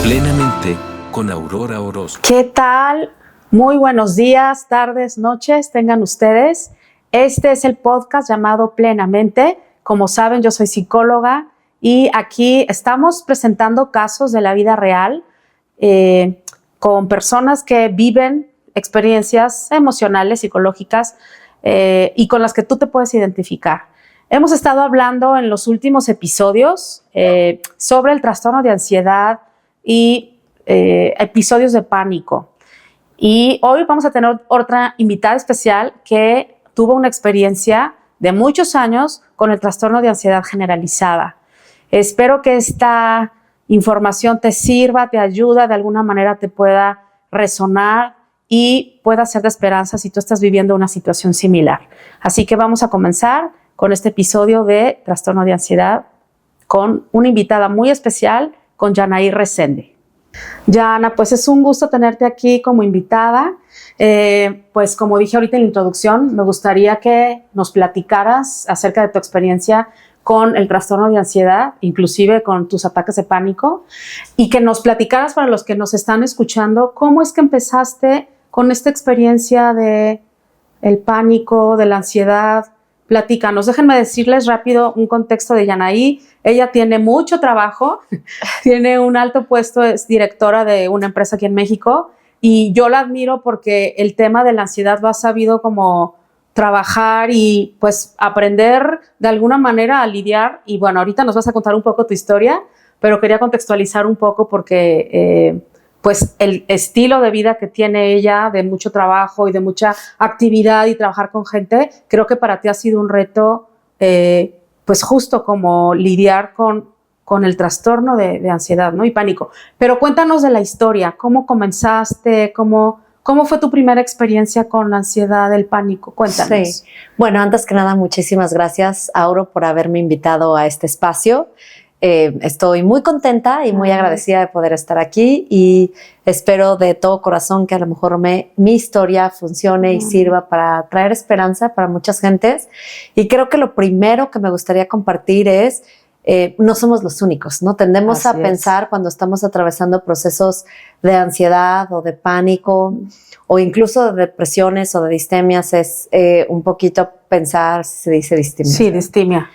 Plenamente con Aurora Orozco. ¿Qué tal? Muy buenos días, tardes, noches tengan ustedes. Este es el podcast llamado Plenamente. Como saben, yo soy psicóloga y aquí estamos presentando casos de la vida real con personas que viven experiencias emocionales, psicológicas y con las que tú te puedes identificar. Hemos estado hablando en los últimos episodios sobre el trastorno de ansiedad y episodios de pánico. Y hoy vamos a tener otra invitada especial que tuvo una experiencia de muchos años con el trastorno de ansiedad generalizada. Espero que esta información te sirva, te ayuda, de alguna manera te pueda resonar y pueda ser de esperanza si tú estás viviendo una situación similar. Así que vamos a comenzar con este episodio de trastorno de ansiedad con una invitada muy especial, con Yanaí Resende. Yana, pues es un gusto tenerte aquí como invitada. Pues como dije ahorita en la introducción, me gustaría que nos platicaras acerca de tu experiencia con el trastorno de ansiedad, inclusive con tus ataques de pánico, y que nos platicaras para los que nos están escuchando, cómo es que empezaste con esta experiencia de el pánico, de la ansiedad. Platícanos, déjenme decirles rápido un contexto de Yanaí. Ella tiene mucho trabajo, tiene un alto puesto, es directora de una empresa aquí en México y yo la admiro porque el tema de la ansiedad lo ha sabido como trabajar y pues aprender de alguna manera a lidiar. Y bueno, ahorita nos vas a contar un poco tu historia, pero quería contextualizar un poco porque pues el estilo de vida que tiene ella, de mucho trabajo y de mucha actividad y trabajar con gente, creo que para ti ha sido un reto, pues justo como lidiar con el trastorno de ansiedad, ¿no? Y pánico. Pero cuéntanos de la historia, ¿cómo comenzaste? ¿Cómo fue tu primera experiencia con la ansiedad, el pánico? Cuéntanos. Sí. Bueno, antes que nada, muchísimas gracias, Auro, por haberme invitado a este espacio. Estoy muy contenta y muy agradecida de poder estar aquí y espero de todo corazón que a lo mejor mi historia funcione y sirva para traer esperanza para muchas gentes. Y creo que lo primero que me gustaría compartir es no somos los únicos, ¿no? Tendemos a pensar cuando estamos atravesando procesos de ansiedad o de pánico o incluso de depresiones o de distemias, es un poquito pensar, se dice distimia. Sí, distimia.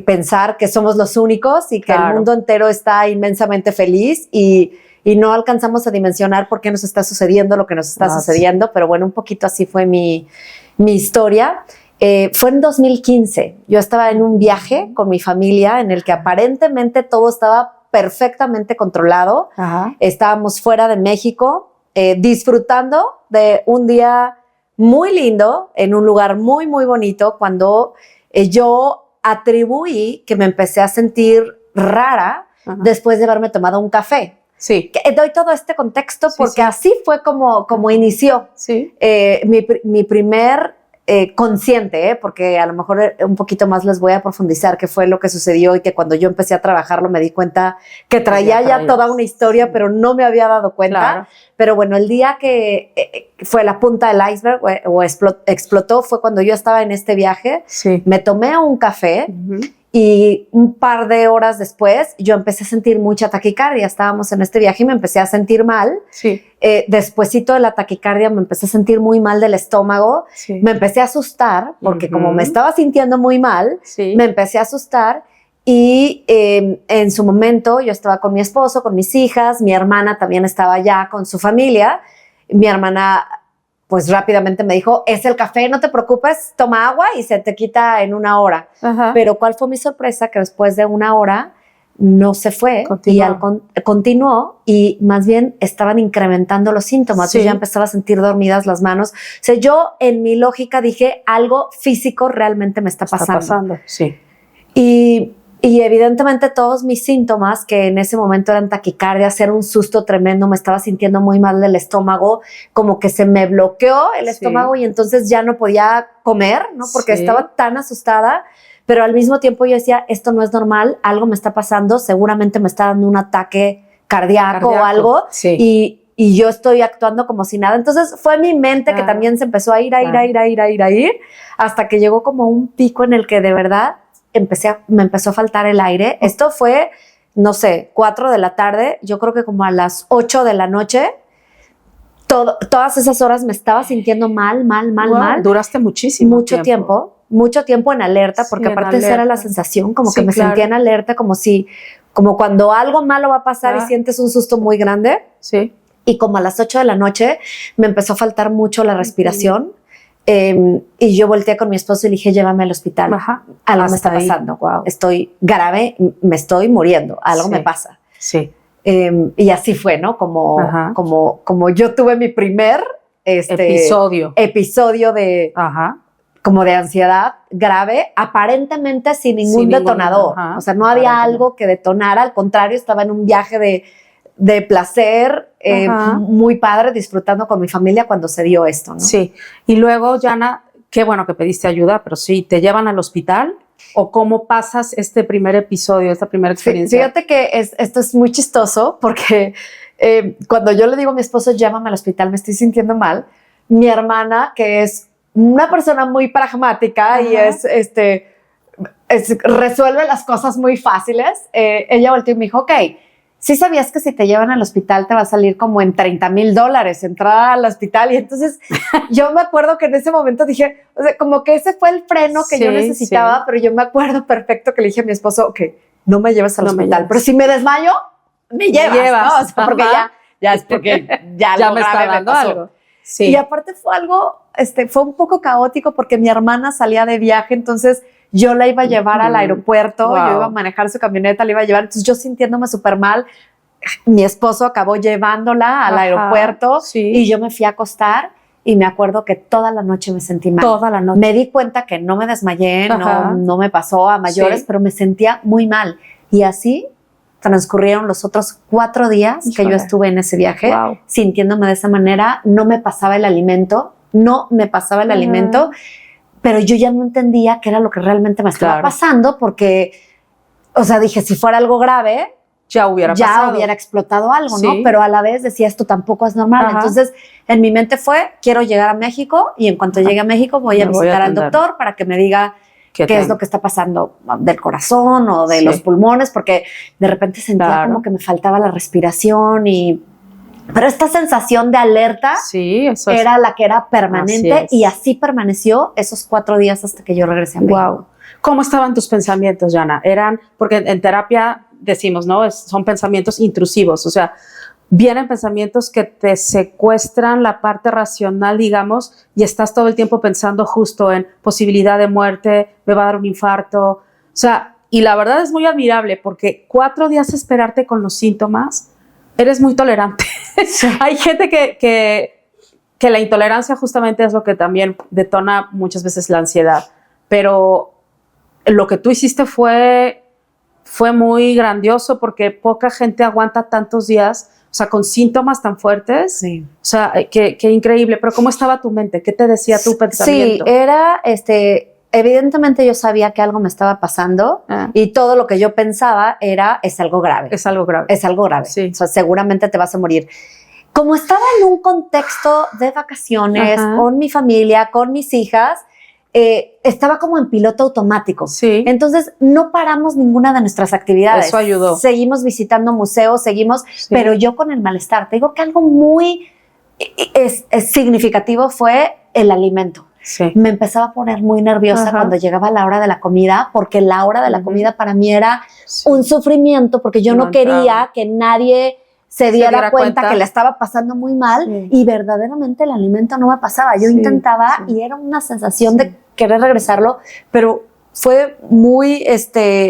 Pensar que somos los únicos y que el mundo entero está inmensamente feliz y no alcanzamos a dimensionar por qué nos está sucediendo lo que nos está sucediendo, pero bueno, un poquito así fue mi historia. Fue en 2015, yo estaba en un viaje con mi familia en el que aparentemente todo estaba perfectamente controlado. Ajá. Estábamos fuera de México disfrutando de un día muy lindo en un lugar muy, muy bonito cuando yo atribuí que me empecé a sentir rara después de haberme tomado un café. Sí. Doy todo este contexto porque así fue como inició mi primer consciente, porque a lo mejor un poquito más les voy a profundizar qué fue lo que sucedió y que cuando yo empecé a trabajarlo me di cuenta que traía ya toda una historia, pero no me había dado cuenta. Claro. Pero bueno, el día que fue la punta del iceberg o explotó fue cuando yo estaba en este viaje. Sí. Me tomé un café y un par de horas después yo empecé a sentir mucha taquicardia. Estábamos en este viaje y me empecé a sentir mal. Sí. Despuésito de la taquicardia me empecé a sentir muy mal del estómago. Sí. Me empecé a asustar porque como me estaba sintiendo muy mal, me empecé a asustar. Y en su momento yo estaba con mi esposo, con mis hijas, mi hermana también estaba allá con su familia. Mi hermana pues rápidamente me dijo, es el café, no te preocupes, toma agua y se te quita en 1 hora. Ajá. Pero ¿cuál fue mi sorpresa? Que después de 1 hora no se fue. Continuó y más bien estaban incrementando los síntomas. Sí. Yo ya empezaba a sentir dormidas las manos. O sea, yo en mi lógica dije, algo físico realmente me está pasando. Sí. Y evidentemente todos mis síntomas, que en ese momento eran taquicardia, era un susto tremendo, me estaba sintiendo muy mal del estómago, como que se me bloqueó el estómago y entonces ya no podía comer, ¿no? Porque estaba tan asustada, pero al mismo tiempo yo decía, esto no es normal, algo me está pasando, seguramente me está dando un ataque cardíaco o algo, y yo estoy actuando como si nada. Entonces fue mi mente que también se empezó a ir, hasta que llegó como un pico en el que de verdad me empezó a faltar el aire. Esto fue no sé, 4 de la tarde, yo creo que como a las 8 de la noche, todas esas horas me estaba sintiendo mal. Duraste muchísimo mucho tiempo en alerta, porque aparte esa era la sensación, como que me sentía en alerta, como cuando algo malo va a pasar y sientes un susto muy grande. Sí. Y como a las 8 de la noche me empezó a faltar mucho la respiración. Y yo volteé con mi esposo y le dije, llévame al hospital. Ajá. Algo me está pasando. Wow. Estoy grave, me estoy muriendo. Algo me pasa. Sí. Y así fue, ¿no? Como yo tuve mi primer episodio de, como de ansiedad grave, aparentemente sin ningún detonador. O sea, no había algo que detonara. Al contrario, estaba en un viaje de placer muy padre, disfrutando con mi familia cuando se dio esto, ¿no? Sí. Y luego, Yana, qué bueno que pediste ayuda, pero sí, ¿te llevan al hospital? ¿O cómo pasas este primer episodio, esta primera experiencia? Fíjate que esto es muy chistoso porque cuando yo le digo a mi esposo, llévame al hospital, me estoy sintiendo mal, mi hermana, que es una persona muy pragmática y resuelve las cosas muy fáciles, ella volteó y me dijo, ok, ¿sí sabías que si te llevan al hospital te va a salir como en $30,000 entrar al hospital? Y entonces yo me acuerdo que en ese momento dije, o sea, como que ese fue el freno que yo necesitaba, pero yo me acuerdo perfecto que le dije a mi esposo, ok, no me lleves al hospital, pero si me desmayo, me llevas, ¿no? O sea, porque ya es porque ya me está dando algo. Sí. Y aparte fue algo, fue un poco caótico porque mi hermana salía de viaje, entonces yo la iba a llevar al aeropuerto, yo iba a manejar su camioneta, la iba a llevar, entonces yo sintiéndome súper mal, mi esposo acabó llevándola al aeropuerto y yo me fui a acostar y me acuerdo que toda la noche me sentí mal. Toda la noche. Me di cuenta que no me desmayé, no me pasó a mayores, pero me sentía muy mal. Y así transcurrieron los otros 4 días que yo estuve en ese viaje, sintiéndome de esa manera. No me pasaba el alimento, pero yo ya no entendía qué era lo que realmente me estaba pasando, porque, o sea, dije, si fuera algo grave, ya hubiera explotado algo, ¿no? Pero a la vez decía, esto tampoco es normal. Entonces, en mi mente fue, quiero llegar a México y en cuanto llegue a México voy a visitar al doctor para que me diga qué es lo que está pasando del corazón o de los pulmones, porque de repente sentía como que me faltaba la respiración pero esta sensación de alerta era la que era permanente y así permaneció esos 4 días hasta que yo regresé a México. Wow. ¿Cómo estaban tus pensamientos, Yana? Porque en terapia decimos, ¿no? Son pensamientos intrusivos, o sea, vienen pensamientos que te secuestran la parte racional, digamos, y estás todo el tiempo pensando justo en posibilidad de muerte, me va a dar un infarto, o sea, y la verdad es muy admirable porque 4 días esperarte con los síntomas, eres muy tolerante. Hay gente que la intolerancia justamente es lo que también detona muchas veces la ansiedad, pero lo que tú hiciste fue muy grandioso porque poca gente aguanta tantos días, o sea, con síntomas tan fuertes. Sí. O sea, qué increíble. Pero ¿cómo estaba tu mente? ¿Qué te decía tu pensamiento? Sí, era, evidentemente yo sabía que algo me estaba pasando y todo lo que yo pensaba es algo grave. Es algo grave. Es algo grave. Sí. O sea, seguramente te vas a morir. Como estaba en un contexto de vacaciones, con mi familia, con mis hijas, estaba como en piloto automático. Sí. Entonces, no paramos ninguna de nuestras actividades. Eso ayudó. Seguimos visitando museos, pero yo con el malestar. Te digo que algo muy significativo fue el alimento. Sí. Me empezaba a poner muy nerviosa cuando llegaba la hora de la comida, porque la hora de la comida para mí era un sufrimiento, porque yo no quería que nadie se diera cuenta que le estaba pasando muy mal y verdaderamente el alimento no me pasaba. Yo intentaba y era una sensación de querer regresarlo, pero fue muy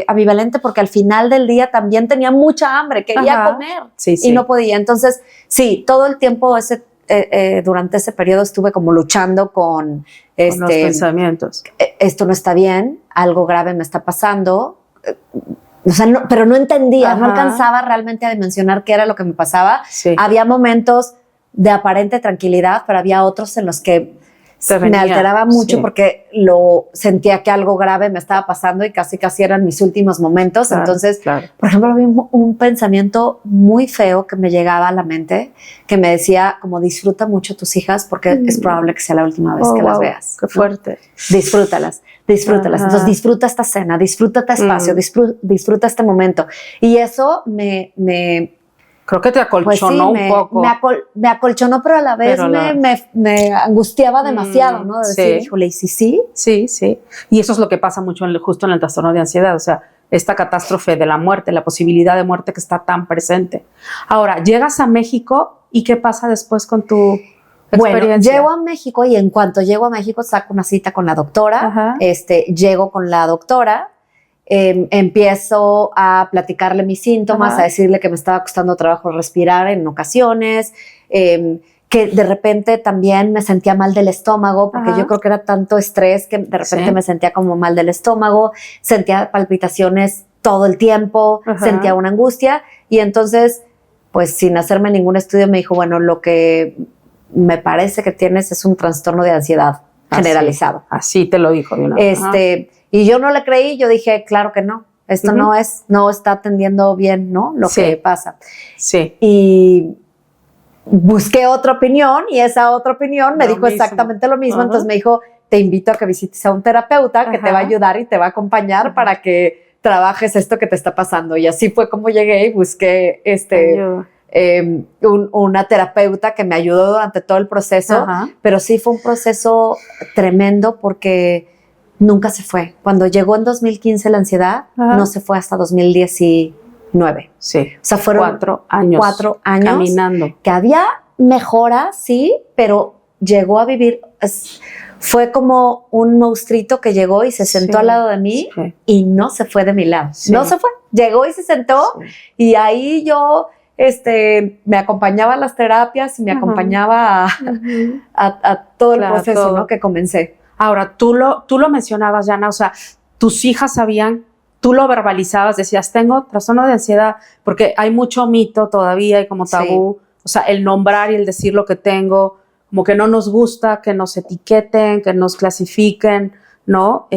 ambivalente porque al final del día también tenía mucha hambre, quería comer y no podía. Entonces, sí, todo el tiempo durante ese periodo estuve como luchando con los pensamientos. Esto no está bien, algo grave me está pasando. O sea, pero no entendía, no alcanzaba realmente a dimensionar qué era lo que me pasaba. Sí. Había momentos de aparente tranquilidad, pero había otros en los que me alteraba mucho porque lo sentía que algo grave me estaba pasando y casi eran mis últimos momentos. Claro, entonces, por ejemplo, había un pensamiento muy feo que me llegaba a la mente que me decía como disfruta mucho tus hijas porque es probable que sea la última vez que las veas. Qué fuerte. ¿No? Disfrútalas. Entonces disfruta esta cena, disfruta este espacio, disfruta este momento. Y eso me creo que te acolchonó un poco. Me acolchonó, pero a la vez me angustiaba demasiado, ¿no? De decir, híjole, ¿y sí? Sí. Y eso es lo que pasa mucho justo en el trastorno de ansiedad. O sea, esta catástrofe de la muerte, la posibilidad de muerte que está tan presente. Ahora, llegas a México y ¿qué pasa después con tu experiencia? Bueno, llego a México y en cuanto llego a México saco una cita con la doctora. Llego con la doctora. Empiezo a platicarle mis síntomas, a decirle que me estaba costando trabajo respirar en ocasiones, que de repente también me sentía mal del estómago, porque yo creo que era tanto estrés que de repente me sentía como mal del estómago, sentía palpitaciones todo el tiempo, sentía una angustia y entonces, pues sin hacerme ningún estudio me dijo, bueno, lo que me parece que tienes es un trastorno de ansiedad generalizado. Así te lo dijo. Y yo no le creí, yo dije, claro que no, esto no está atendiendo bien, ¿no? Lo que pasa. Sí. Y busqué otra opinión y esa otra opinión me dijo exactamente lo mismo. Entonces me dijo, te invito a que visites a un terapeuta que te va a ayudar y te va a acompañar para que trabajes esto que te está pasando. Y así fue como llegué y busqué una terapeuta que me ayudó durante todo el proceso. Pero sí fue un proceso tremendo porque nunca se fue. Cuando llegó en 2015 la ansiedad, no se fue hasta 2019. Sí. O sea, fueron 4 años. 4 años. Caminando. Que había mejoras, sí, pero llegó a vivir. Fue como un monstruito que llegó y se sentó al lado de mí y no se fue de mi lado. No se fue. Llegó y se sentó y ahí yo me acompañaba a las terapias y me acompañaba a todo el proceso, ¿no? Que comencé. Ahora, tú lo mencionabas, Yana, o sea, tus hijas sabían, tú lo verbalizabas, decías, tengo trastorno de ansiedad, porque hay mucho mito todavía y como tabú, o sea, el nombrar y el decir lo que tengo, como que no nos gusta que nos etiqueten, que nos clasifiquen, ¿no?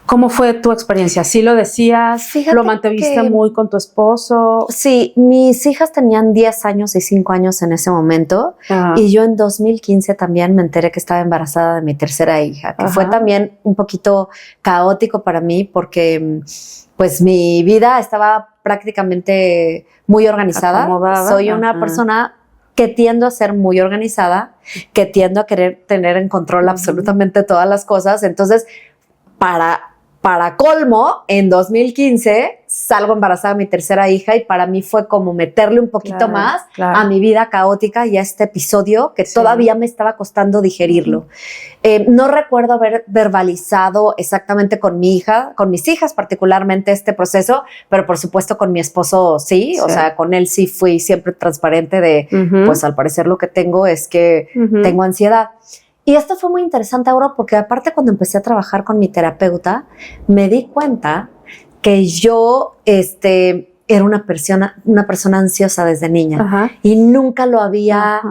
¿Cómo fue tu experiencia? ¿Sí lo decías? Fíjate ¿Lo mantuviste muy con tu esposo? Sí, mis hijas tenían 10 años y 5 años en ese momento y yo en 2015 también me enteré que estaba embarazada de mi tercera hija, que fue también un poquito caótico para mí porque pues mi vida estaba prácticamente muy organizada. Acomodada. Soy una persona que tiendo a ser muy organizada, que tiendo a querer tener en control absolutamente todas las cosas. Entonces, para colmo, en 2015 salgo embarazada de mi tercera hija y para mí fue como meterle un poquito más a mi vida caótica y a este episodio que todavía me estaba costando digerirlo. No recuerdo haber verbalizado exactamente con mi hija, con mis hijas particularmente este proceso, pero por supuesto con mi esposo sí. O sea, con él sí fui siempre transparente de, pues al parecer lo que tengo es que tengo ansiedad. Y esto fue muy interesante, Auro, porque aparte cuando empecé a trabajar con mi terapeuta, me di cuenta que yo era una persona ansiosa desde niña y nunca lo había,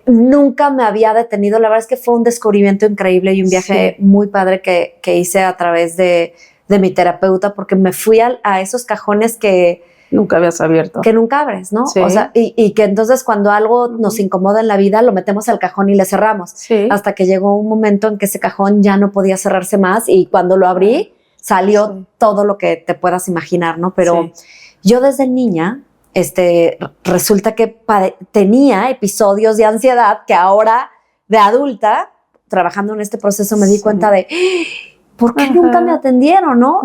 nunca me había detenido. La verdad es que fue un descubrimiento increíble y un viaje muy padre que hice a través de mi terapeuta, porque me fui a esos cajones que nunca habías abierto. Que nunca abres, ¿no? Sí. O sea, y que entonces cuando algo nos incomoda en la vida, lo metemos al cajón y le cerramos. Sí. Hasta que llegó un momento en que ese cajón ya no podía cerrarse más y cuando lo abrí, salió todo lo que te puedas imaginar, ¿no? Pero yo desde niña, resulta que tenía episodios de ansiedad que ahora, de adulta, trabajando en este proceso, me di cuenta de... ¿Por qué nunca me atendieron, no?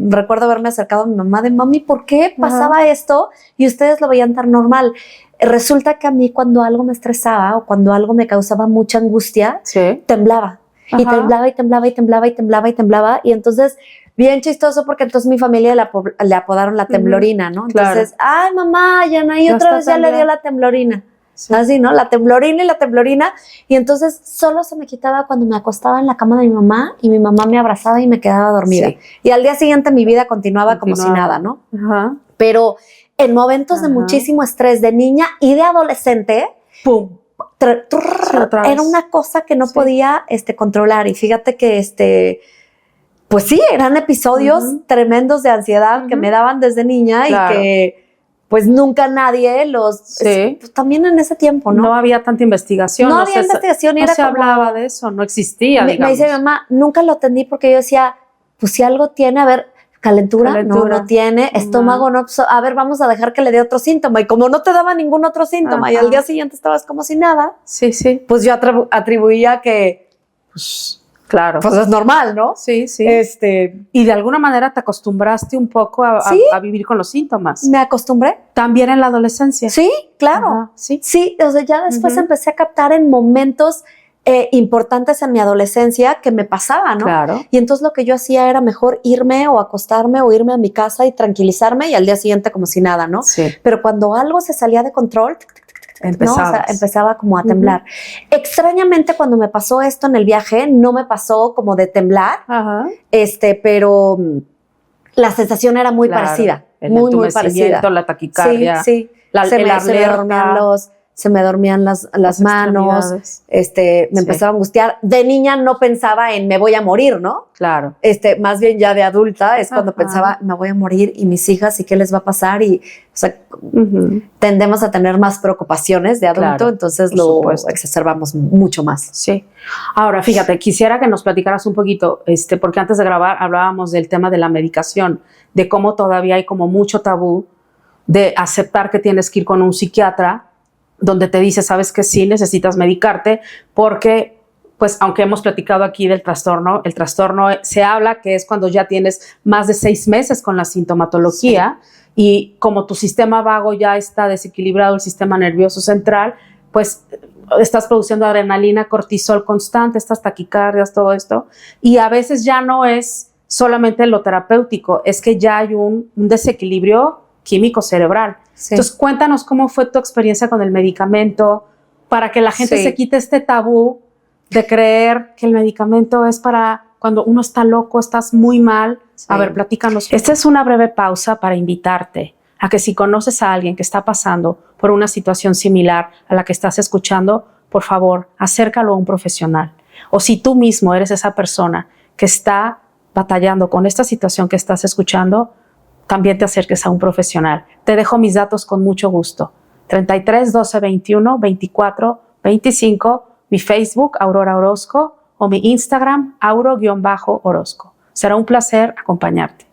Recuerdo haberme acercado a mi mamá de, mami, ¿por qué pasaba esto? Y ustedes lo veían tan normal. Resulta que a mí cuando algo me estresaba o cuando algo me causaba mucha angustia, temblaba. Y temblaba y temblaba y temblaba y temblaba y temblaba. Y entonces, bien chistoso porque entonces mi familia le apodaron la temblorina, ¿no? Entonces, ay, mamá, Yanaí otra vez ya le dio la temblorina. Sí. Así, ¿no? La temblorina y la temblorina. Y entonces solo se me quitaba cuando me acostaba en la cama de mi mamá y mi mamá me abrazaba y me quedaba dormida. Sí. Y al día siguiente mi vida continuaba como si nada, ¿no? Pero en momentos de muchísimo estrés de niña y de adolescente, ¡pum! otra vez. Era una cosa que no podía controlar. Y fíjate que pues sí, eran episodios tremendos de ansiedad que me daban desde niña y que pues nunca nadie pues, también en ese tiempo, ¿no? No había tanta investigación. No había investigación. No era se como, hablaba de eso, no existía, me digamos. dice mi mamá, nunca lo atendí porque yo decía, pues si algo tiene, a ver, calentura. No tiene, estómago, no, a ver, vamos a dejar que le dé otro síntoma. Y como no te daba ningún otro síntoma y al día siguiente estabas como si nada, pues yo atribuía que, claro, pues es normal, ¿no? Sí. Y de alguna manera te acostumbraste un poco a vivir con los síntomas. Me acostumbré. También en la adolescencia. Sí, claro. Sí, o sea, ya después empecé a captar en momentos importantes en mi adolescencia que me pasaba, ¿no? Claro. Y entonces lo que yo hacía era mejor irme o acostarme o irme a mi casa y tranquilizarme y al día siguiente como si nada, ¿no? Sí. Pero cuando algo se salía de control, ¿no? O sea, empezaba como a temblar. Extrañamente, cuando me pasó esto en el viaje, no me pasó como de temblar, pero la sensación era muy parecida. Muy parecida. La taquicardia. Sí. Se me dormían las manos, me empezaba a angustiar. De niña no pensaba en me voy a morir, ¿no? Claro. Más bien ya de adulta es cuando pensaba me voy a morir y mis hijas y qué les va a pasar y, o sea, tendemos a tener más preocupaciones de adulto, entonces lo exacerbamos mucho más. Sí. Ahora, fíjate, quisiera que nos platicaras un poquito, porque antes de grabar hablábamos del tema de la medicación, de cómo todavía hay como mucho tabú de aceptar que tienes que ir con un psiquiatra donde te dice, sabes que sí, necesitas medicarte, porque, pues, aunque hemos platicado aquí del trastorno, el trastorno se habla que es cuando ya tienes más de 6 meses con la sintomatología y como tu sistema vago ya está desequilibrado, el sistema nervioso central, pues estás produciendo adrenalina, cortisol constante, estas taquicardias, todo esto, y a veces ya no es solamente lo terapéutico, es que ya hay un desequilibrio químico cerebral. Entonces, cuéntanos cómo fue tu experiencia con el medicamento para que la gente se quite este tabú de creer que el medicamento es para cuando uno está loco, estás muy mal. A ver, platícanos. Esta es una breve pausa para invitarte a que si conoces a alguien que está pasando por una situación similar a la que estás escuchando, por favor, acércalo a un profesional. O si tú mismo eres esa persona que está batallando con esta situación que estás escuchando, también te acerques a un profesional. Te dejo mis datos con mucho gusto. 33 12 21 24 25, mi Facebook, Aurora Orozco, o mi Instagram, Auro_Orozco. Será un placer acompañarte.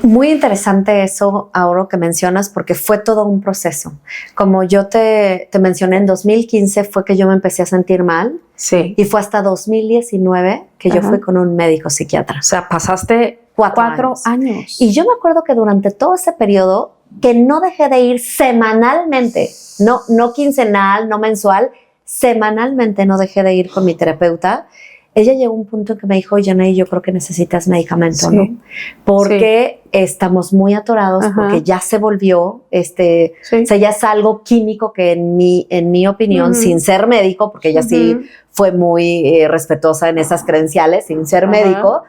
Muy interesante eso, Auro, que mencionas, porque fue todo un proceso. Como yo te mencioné, en 2015 fue que yo me empecé a sentir mal. Sí. Y fue hasta 2019 que yo fui con un médico psiquiatra. O sea, pasaste 4 años. Y yo me acuerdo que durante todo ese periodo, que no dejé de ir semanalmente, no quincenal, no mensual, semanalmente no dejé de ir con mi terapeuta. Ella llegó a un punto en que me dijo, Yanay, yo creo que necesitas medicamento, ¿no? Porque estamos muy atorados, porque ya se volvió, o sea, ya es algo químico que en mi opinión, sin ser médico, porque ella sí fue muy respetuosa en esas credenciales, sin ser médico,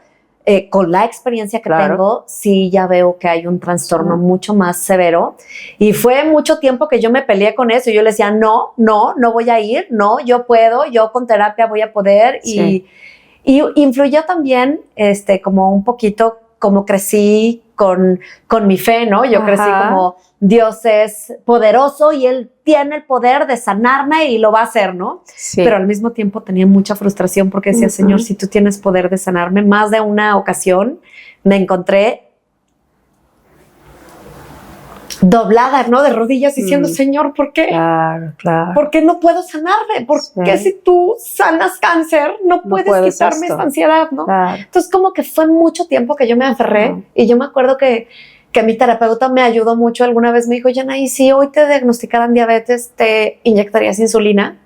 con la experiencia que tengo, sí ya veo que hay un trastorno mucho más severo. Y fue mucho tiempo que yo me peleé con eso. Y yo le decía, no voy a ir, no, yo puedo, yo con terapia voy a poder. Y influyó también, como un poquito, como crecí con mi fe, ¿no? Yo crecí como Dios es poderoso y Él tiene el poder de sanarme y lo va a hacer, ¿no? Sí. Pero al mismo tiempo tenía mucha frustración porque decía, Señor, si tú tienes poder de sanarme, más de una ocasión me encontré doblada, ¿no? De rodillas diciendo, Señor, ¿por qué? Claro. ¿Por qué no puedo sanarme? ¿Por qué si tú sanas cáncer no puedes quitarme esta ansiedad, ¿no? Claro. Entonces como que fue mucho tiempo que yo me aferré y yo me acuerdo que mi terapeuta me ayudó mucho. Alguna vez me dijo, Yanay, si hoy te diagnosticaran diabetes, ¿te inyectarías insulina?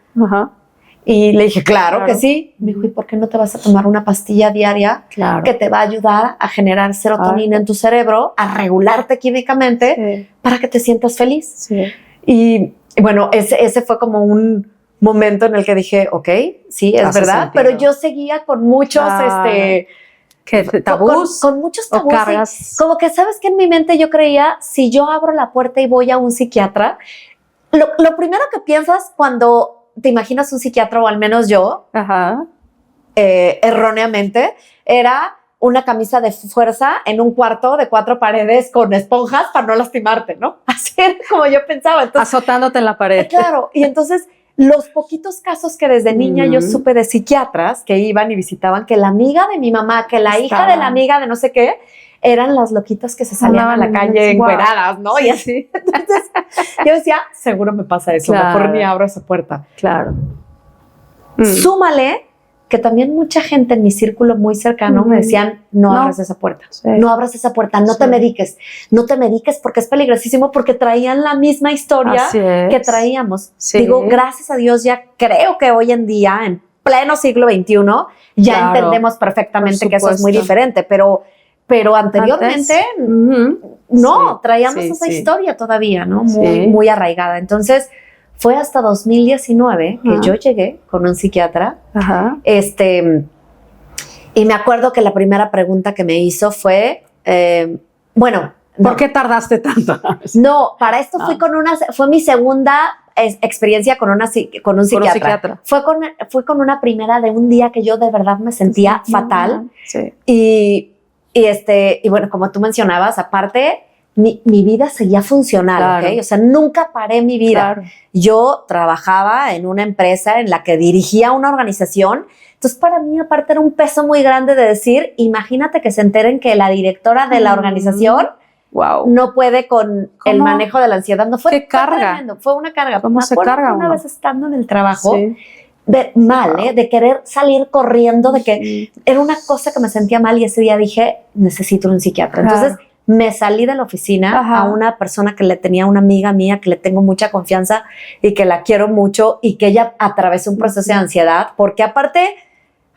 Y le dije, claro que sí. Me dijo, ¿y por qué no te vas a tomar una pastilla diaria que te va a ayudar a generar serotonina en tu cerebro, a regularte químicamente para que te sientas feliz? Sí. Y bueno, ese fue como un momento en el que dije, ok, sí, es verdad, pero yo seguía con muchos, tabús, con muchos tabús. Como que, ¿sabes qué? En mi mente yo creía, si yo abro la puerta y voy a un psiquiatra, lo primero que piensas cuando te imaginas un psiquiatra, o al menos yo, Ajá. Erróneamente, era una camisa de fuerza en un cuarto de 4 paredes con esponjas para no lastimarte, ¿no? Así era como yo pensaba. Entonces, azotándote en la pared. claro, y entonces los poquitos casos que desde niña yo supe de psiquiatras que iban y visitaban, que la amiga de mi mamá, que la hija de la amiga de no sé qué, eran las loquitas que se salían a la calle encueradas, ¿no? Y así. Entonces yo decía, seguro me pasa eso, mejor ni abro esa puerta. Claro. Súmale que también mucha gente en mi círculo muy cercano me decían, no abras esa puerta, no abras esa puerta, no te mediques porque es peligrosísimo, porque traían la misma historia que traíamos. Digo, gracias a Dios ya creo que hoy en día, en pleno siglo XXI, ya entendemos perfectamente que eso es muy diferente, pero anteriormente no, traíamos esa historia todavía, ¿no? Muy arraigada. Entonces, fue hasta 2019 que yo llegué con un psiquiatra. Ajá. Y me acuerdo que la primera pregunta que me hizo fue, ¿por qué tardaste tanto? No, para esto fue mi segunda experiencia con un psiquiatra. Fue con una primera de un día que yo de verdad me sentía fatal. Sí. Y bueno, como tú mencionabas, aparte, mi vida seguía funcional, ¿ok? O sea, nunca paré mi vida. Claro. Yo trabajaba en una empresa en la que dirigía una organización. Entonces, para mí, aparte, era un peso muy grande de decir, imagínate que se enteren que la directora de la organización no puede con el manejo de la ansiedad. No fue ¿Qué carga? Tremendo, fue una carga. ¿Cómo se carga una vez estando en el trabajo, de querer salir corriendo, de que era una cosa que me sentía mal, y ese día dije, necesito un psiquiatra. Entonces, me salí de la oficina a una persona que le tenía, una amiga mía que le tengo mucha confianza y que la quiero mucho, y que ella atravesó un proceso de ansiedad, porque aparte,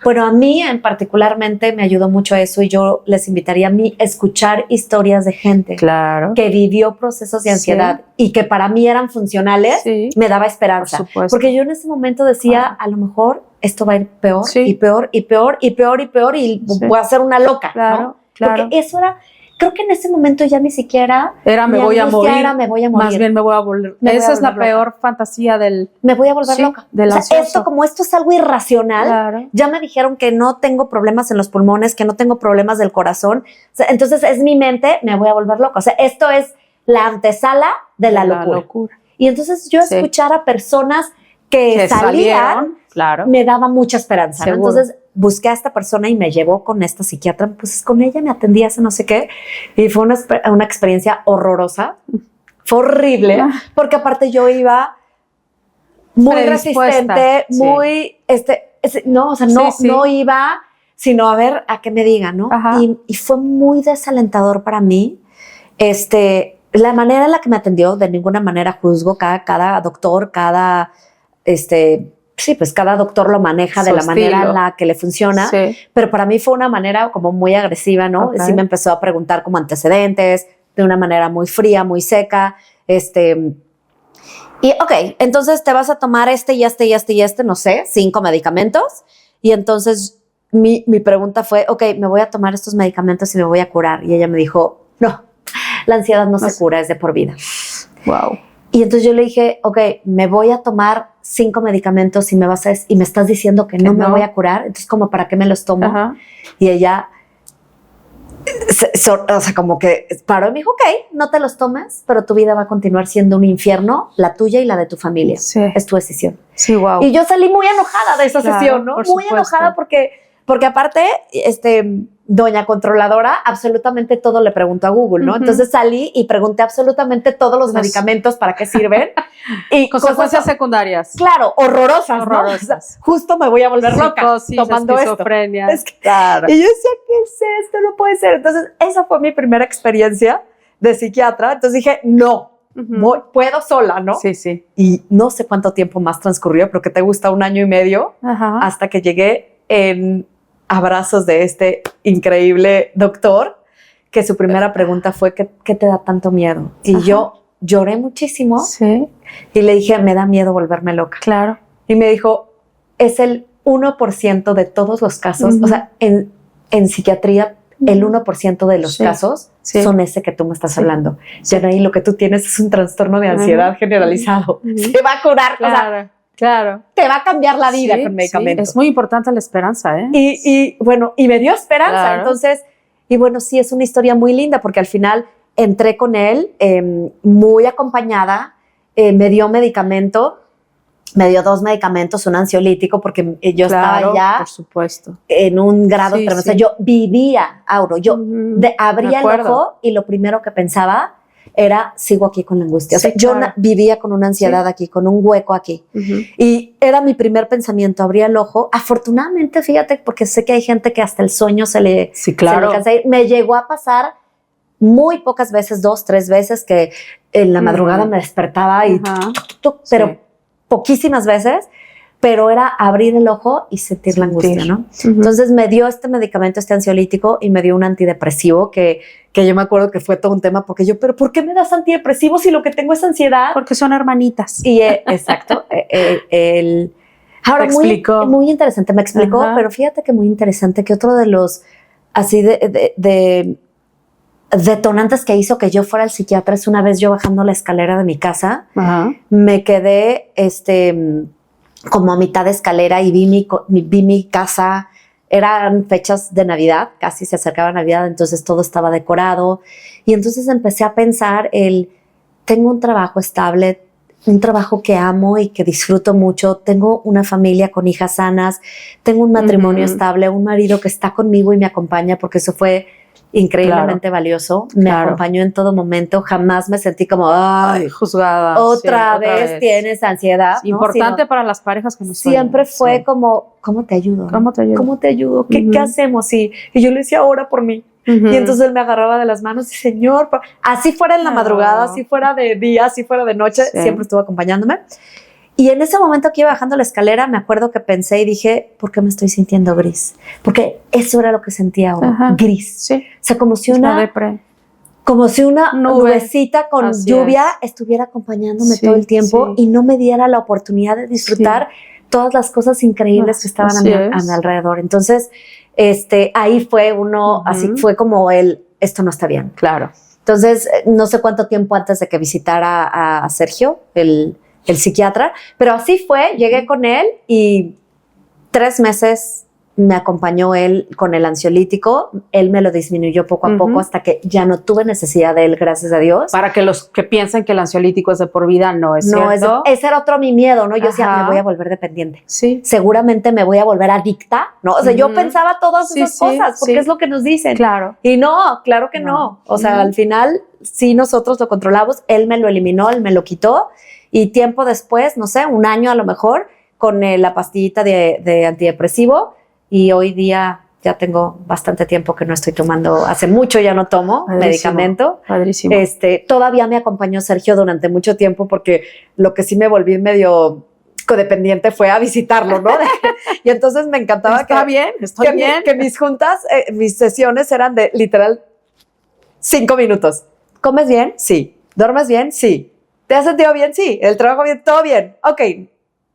bueno, a mí en particularmente me ayudó mucho eso, y yo les invitaría a mí a escuchar historias de gente que vivió procesos de ansiedad y que para mí eran funcionales, me daba esperanza. Porque yo en ese momento decía, a lo mejor esto va a ir peor y peor y peor y peor y peor, y voy a ser una loca, ¿no? Porque eso era... Creo que en ese momento ya ni siquiera me voy a morir. Más bien me voy a volver. Esa es la peor fantasía del... Me voy a volver loca. Del ansioso. Esto es algo irracional, ya me dijeron que no tengo problemas en los pulmones, que no tengo problemas del corazón. O sea, entonces es mi mente, me voy a volver loca. O sea, esto es la antesala de la locura. Y entonces yo escuchar a personas que salían, me daba mucha esperanza, ¿no? Entonces busqué a esta persona y me llevó con esta psiquiatra, pues con ella me atendí hace no sé qué, y fue una experiencia horrorosa, fue horrible, porque aparte yo iba muy resistente, muy, no iba, sino a ver a qué me digan, ¿no? Y fue muy desalentador para mí, la manera en la que me atendió. De ninguna manera juzgo, cada doctor, cada doctor lo maneja de la manera en la que le funciona, pero para mí fue una manera como muy agresiva, ¿no? Sí me empezó a preguntar como antecedentes, de una manera muy fría, muy seca, y entonces te vas a tomar no sé, 5 medicamentos, y entonces mi pregunta fue, me voy a tomar estos medicamentos y me voy a curar, y ella me dijo, no, la ansiedad no se cura, es de por vida. Wow. Y entonces yo le dije, me voy a tomar 5 medicamentos y me estás diciendo que no me voy a curar. Entonces, ¿como para qué me los tomo? Y ella, como que paró y me dijo, no te los tomes, pero tu vida va a continuar siendo un infierno, la tuya y la de tu familia. Es tu decisión. Sí, wow. Y yo salí muy enojada de esa sesión, ¿no? Muy enojada porque aparte, doña controladora, absolutamente todo le preguntó a Google, ¿no? Entonces salí y pregunté absolutamente todos los medicamentos para qué sirven. Y consecuencias secundarias. Claro, horrorosas, ¿no? O sea, justo me voy a volver loca tomando esquizofrenia. esto. Claro. Y yo decía, ¿qué es esto? No puede ser. Entonces, esa fue mi primera experiencia de psiquiatra. Entonces dije, no, puedo sola, ¿no? Sí. Y no sé cuánto tiempo más transcurrió, pero que te gusta 1 año y medio, hasta que llegué en abrazos de este increíble doctor, que su primera pregunta fue, ¿qué te da tanto miedo? Y yo lloré muchísimo y le dije, me da miedo volverme loca. Claro. Y me dijo, es el 1% de todos los casos, o sea, en psiquiatría, el 1% de los casos son ese que tú me estás hablando. Yanaí, lo que tú tienes es un trastorno de ansiedad generalizado. Se va a curar. Claro. O sea, Claro. Te va a cambiar la vida Sí, con medicamento. Sí, es muy importante la esperanza, ¿eh? Y bueno, y me dio esperanza. Claro. Entonces, y bueno, sí, es una historia muy linda porque al final entré con él muy acompañada, me dio medicamento, me dio 2 medicamentos, un ansiolítico, porque yo estaba ya por supuesto. en un grado tremendo. O sea, yo vivía, Auro, yo abría el ojo y lo primero que pensaba era, sigo aquí con la angustia. O sea, yo vivía con una ansiedad aquí, con un hueco aquí. Y era mi primer pensamiento, abría el ojo. Afortunadamente, fíjate, porque sé que hay gente que hasta el sueño se le cansa ir. Me llegó a pasar muy pocas veces, 2, 3 veces, que en la madrugada me despertaba y pero poquísimas veces, pero era abrir el ojo y sentir la angustia, ¿no? Entonces me dio este medicamento, este ansiolítico, y me dio un antidepresivo que yo me acuerdo que fue todo un tema, porque yo, pero ¿por qué me das antidepresivos si lo que tengo es ansiedad? Porque son hermanitas. Y exacto, ahora muy interesante, me explicó, pero fíjate que muy interesante que otro de los así de detonantes que hizo que yo fuera al psiquiatra es una vez yo bajando la escalera de mi casa, me quedé como a mitad de escalera y vi mi casa. Eran fechas de Navidad, casi se acercaba Navidad, entonces todo estaba decorado. Y entonces empecé a pensar tengo un trabajo estable, un trabajo que amo y que disfruto mucho, tengo una familia con hijas sanas, tengo un matrimonio estable, un marido que está conmigo y me acompaña, porque eso fue increíblemente valioso. Me acompañó en todo momento. Jamás me sentí como, ay, juzgada. Otra vez tienes ansiedad. Es importante para las parejas que nos siempre fue como, ¿cómo te ayudo? ¿Cómo te ayudo? ¿Cómo te ayudo? ¿Qué hacemos? Y yo le decía, ora por mí. Y entonces él me agarraba de las manos y, Señor, así fuera en la madrugada, así fuera de día, así fuera de noche, siempre estuvo acompañándome. Y en ese momento que iba bajando la escalera, me acuerdo que pensé y dije, ¿por qué me estoy sintiendo gris? Porque eso era lo que sentía ahora, gris. Sí. O sea, como si una nubecita con lluvia estuviera acompañándome todo el tiempo y no me diera la oportunidad de disfrutar todas las cosas increíbles que estaban a mi alrededor. Entonces, ahí fue así fue como esto no está bien. Claro. Entonces, no sé cuánto tiempo antes de que visitara a Sergio, el psiquiatra, pero así fue, llegué con él y 3 meses me acompañó él con el ansiolítico, él me lo disminuyó poco a poco hasta que ya no tuve necesidad de él, gracias a Dios. Para que los que piensan que el ansiolítico es de por vida, no es cierto. Ese era otro mi miedo, ¿no? Yo decía, me voy a volver dependiente. Sí. Seguramente me voy a volver adicta, ¿no? O sea, yo pensaba todas esas cosas, porque es lo que nos dicen. Claro. Y no, claro que no. O sea, al final, sí nosotros lo controlamos, él me lo eliminó, él me lo quitó, y tiempo después, no sé, 1 año a lo mejor, con la pastillita de antidepresivo, y hoy día ya tengo bastante tiempo que no estoy tomando, hace mucho ya no tomo medicamento. Padrísimo. Todavía me acompañó Sergio durante mucho tiempo, porque lo que sí me volví medio codependiente fue a visitarlo, ¿no? Y entonces me encantaba que mis juntas, mis sesiones eran de literal 5 minutos. ¿Comes bien? Sí. ¿Duermes bien? Sí. ¿Te has sentido bien? Sí. ¿El trabajo bien? ¿Todo bien? Ok.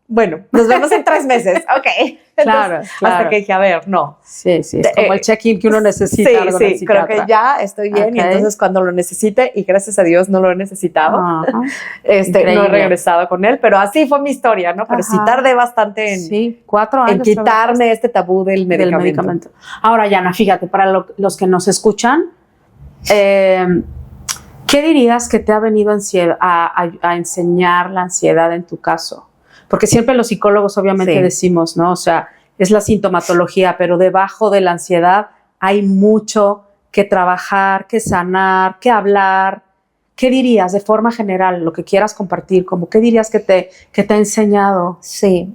Bueno, nos vemos en 3 meses. Ok. Entonces, hasta que dije, a ver, no. Sí, es como el check-in que uno necesita. Sí, creo que ya estoy bien. Y entonces cuando lo necesite, y gracias a Dios no lo he necesitado, no he regresado con él, pero así fue mi historia, ¿no? Pero sí tardé bastante en 4 años en quitarme este tabú del medicamento. Ahora, Yana, fíjate, para los que nos escuchan, ¿qué dirías que te ha venido a enseñar la ansiedad en tu caso? Porque siempre los psicólogos obviamente decimos, ¿no? O sea, es la sintomatología, pero debajo de la ansiedad hay mucho que trabajar, que sanar, que hablar. ¿Qué dirías de forma general, lo que quieras compartir? Como, ¿qué dirías que te ha enseñado? Sí.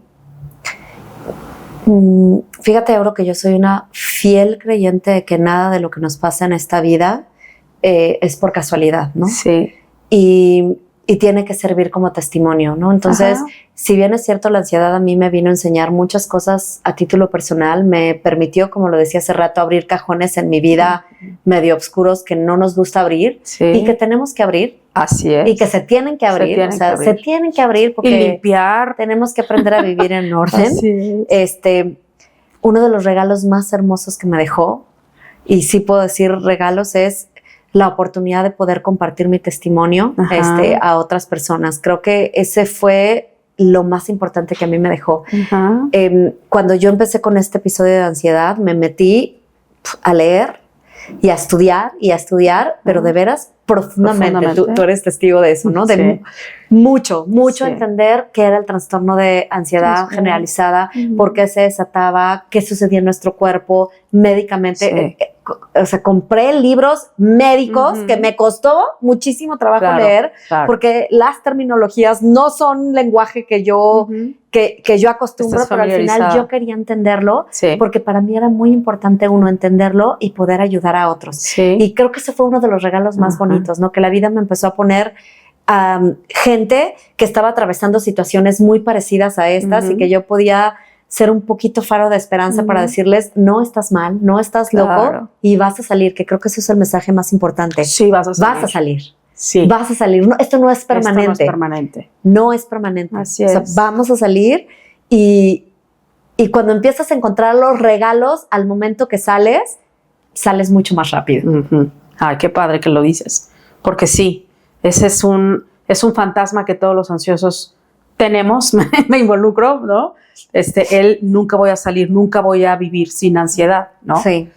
Fíjate, Auro, que yo soy una fiel creyente de que nada de lo que nos pasa en esta vida es por casualidad, ¿no? Sí. Y tiene que servir como testimonio, ¿no? Entonces, si bien es cierto, la ansiedad a mí me vino a enseñar muchas cosas a título personal, me permitió, como lo decía hace rato, abrir cajones en mi vida medio oscuros que no nos gusta abrir y que tenemos que abrir. Así es. Y que se tienen que abrir. Se tienen que abrir porque y limpiar. Tenemos que aprender a vivir en orden. Así es. Uno de los regalos más hermosos que me dejó, y sí puedo decir regalos, es la oportunidad de poder compartir mi testimonio a otras personas. Creo que ese fue lo más importante que a mí me dejó. Ajá. Cuando yo empecé con este episodio de ansiedad, me metí a leer y a estudiar, pero de veras profundamente. Tú eres testigo de eso, ¿no? De mucho entender qué era el trastorno de ansiedad generalizada, por qué se desataba, qué sucedía en nuestro cuerpo médicamente. O sea, compré libros médicos que me costó muchísimo trabajo leer, porque las terminologías no son lenguaje que yo acostumbro, pero al final yo quería entenderlo, porque para mí era muy importante entenderlo y poder ayudar a otros. Y creo que ese fue uno de los regalos más bonitos, ¿no? Que la vida me empezó a poner gente que estaba atravesando situaciones muy parecidas a estas y que yo podía ser un poquito faro de esperanza para decirles, no estás mal, no estás loco y vas a salir, que creo que ese es el mensaje más importante. Sí, vas a salir. Vas a salir. Sí. Vas a salir. No, esto no es permanente. Esto no es permanente. No es permanente. Así es. O sea, vamos a salir y cuando empiezas a encontrar los regalos al momento que sales mucho más rápido. Ay, qué padre que lo dices. Porque sí, ese es un fantasma que todos los ansiosos tenemos. Me involucro, ¿no? Nunca voy a salir, nunca voy a vivir sin ansiedad, ¿no? Sí.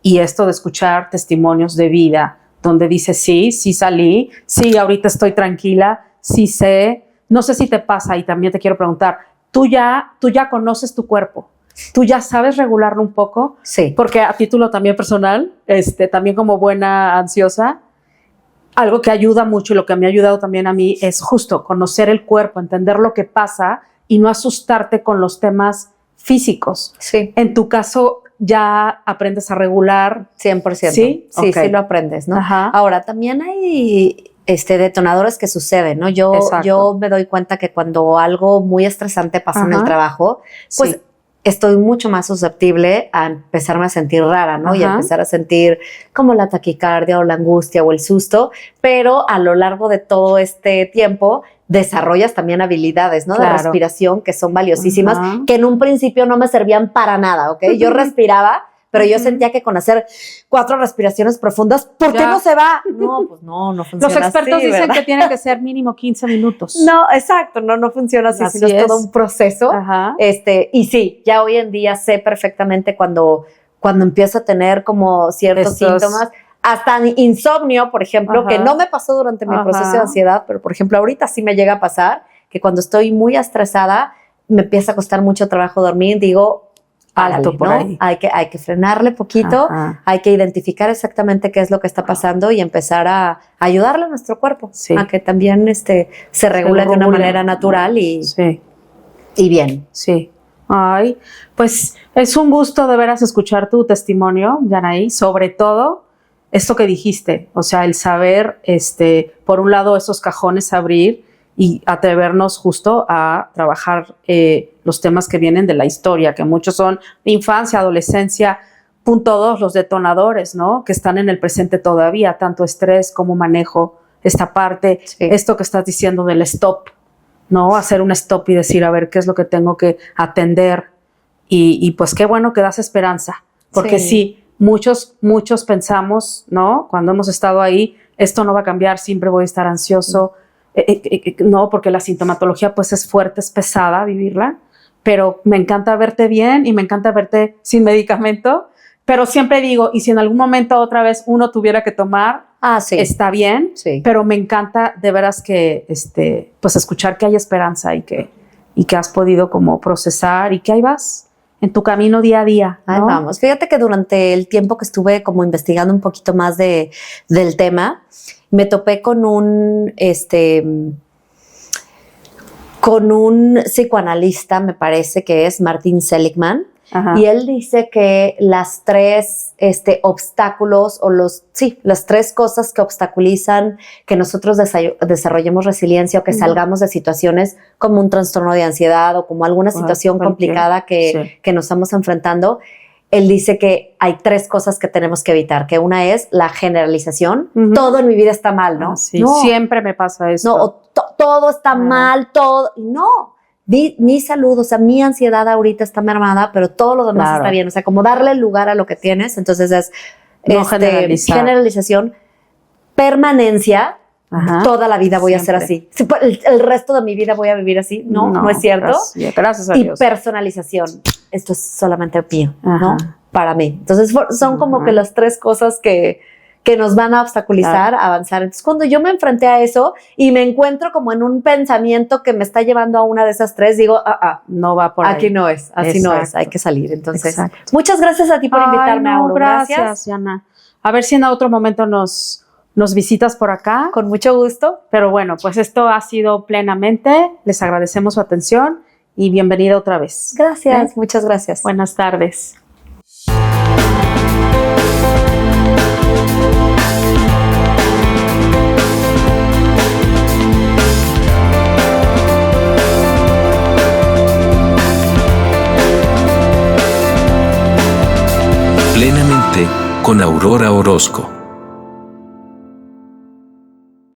Y esto de escuchar testimonios de vida donde dice, sí salí, sí, ahorita estoy tranquila, sí sé, no sé si te pasa, y también te quiero preguntar, ¿tú ya conoces tu cuerpo? ¿Tú ya sabes regularlo un poco? Sí. Porque a título también personal, también como buena ansiosa, algo que ayuda mucho y lo que me ha ayudado también a mí es justo conocer el cuerpo, entender lo que pasa y no asustarte con los temas físicos. Sí. En tu caso, ¿ya aprendes a regular? 100%. ¿Sí? Sí, Okay. sí lo aprendes, ¿no? Ajá. Ahora, también hay detonadores que suceden, ¿no? Yo me doy cuenta que cuando algo muy estresante pasa en el trabajo, pues estoy mucho más susceptible a empezarme a sentir rara, ¿no? Y a empezar a sentir como la taquicardia o la angustia o el susto, pero a lo largo de todo este tiempo desarrollas también habilidades, ¿no? De respiración que son valiosísimas, que en un principio no me servían para nada, ¿ok? Yo respiraba, pero yo sentía que con hacer 4 respiraciones profundas, ¿por qué no se va? No, pues no funciona así. Los expertos dicen que tiene que ser mínimo 15 minutos. No, exacto, no funciona así, sino es todo un proceso. Y sí, ya hoy en día sé perfectamente cuando empiezo a tener como ciertos síntomas, hasta insomnio, por ejemplo, que no me pasó durante mi proceso de ansiedad, pero por ejemplo ahorita sí me llega a pasar que cuando estoy muy estresada me empieza a costar mucho trabajo dormir, digo, alto por ahí. Hay que frenarle poquito, hay que identificar exactamente qué es lo que está pasando y empezar a ayudarle a nuestro cuerpo a que también se regule de una manera natural y bien. Sí. Ay, pues es un gusto de veras escuchar tu testimonio, Yanaí, sobre todo esto que dijiste, o sea, el saber, por un lado, esos cajones abrir y atrevernos justo a trabajar los temas que vienen de la historia, que muchos son de infancia, adolescencia, punto 2, los detonadores, ¿no? Que están en el presente todavía, tanto estrés como manejo, esta parte, esto que estás diciendo del stop, ¿no? Hacer un stop y decir, a ver, ¿qué es lo que tengo que atender? Y pues qué bueno que das esperanza, porque sí muchos pensamos, ¿no? Cuando hemos estado ahí, esto no va a cambiar, siempre voy a estar ansioso. No, porque la sintomatología pues es fuerte, es pesada vivirla, pero me encanta verte bien y me encanta verte sin medicamento, pero siempre digo, y si en algún momento otra vez uno tuviera que tomar, está bien, pero me encanta de veras que, pues escuchar que hay esperanza y que has podido como procesar y que ahí vas en tu camino día a día, ¿no? Ahí vamos. Fíjate que durante el tiempo que estuve como investigando un poquito más del tema, me topé con un psicoanalista, me parece que es Martin Seligman, y él dice que las 3 obstáculos o las 3 cosas que obstaculizan que nosotros desarrollemos resiliencia o que salgamos de situaciones como un trastorno de ansiedad o como alguna situación complicada que nos estamos enfrentando. Él dice que hay 3 cosas que tenemos que evitar, que una es la generalización. Todo en mi vida está mal, ¿no? No, siempre me pasa eso. No, todo está mal, todo. No, mi salud, o sea, mi ansiedad ahorita está mermada, pero todo lo demás está bien. O sea, como darle lugar a lo que tienes. Entonces es no generalización. Permanencia, Ajá. toda la vida voy a ser Siempre. así. Sí, pues, el resto de mi vida voy a vivir así. No es cierto. Gracias a Y Dios. personalización. Esto es solamente mío, ¿no? Ajá. Para mí. Entonces son como Ajá. que las tres cosas que nos van a obstaculizar a avanzar. Entonces, cuando yo me enfrenté a eso y me encuentro como en un pensamiento que me está llevando a una de esas tres, digo, no va por ahí. aquí no es, así no es, Exacto. hay que salir. Entonces, Exacto. muchas gracias a ti por invitarme, no, Auro. gracias, Yana. A ver si en otro momento nos visitas por acá. Con mucho gusto. Pero bueno, pues esto ha sido Plenamente. Les agradecemos su atención y bienvenida otra vez. Gracias, muchas gracias. Buenas tardes. Plenamente con Aurora Orozco.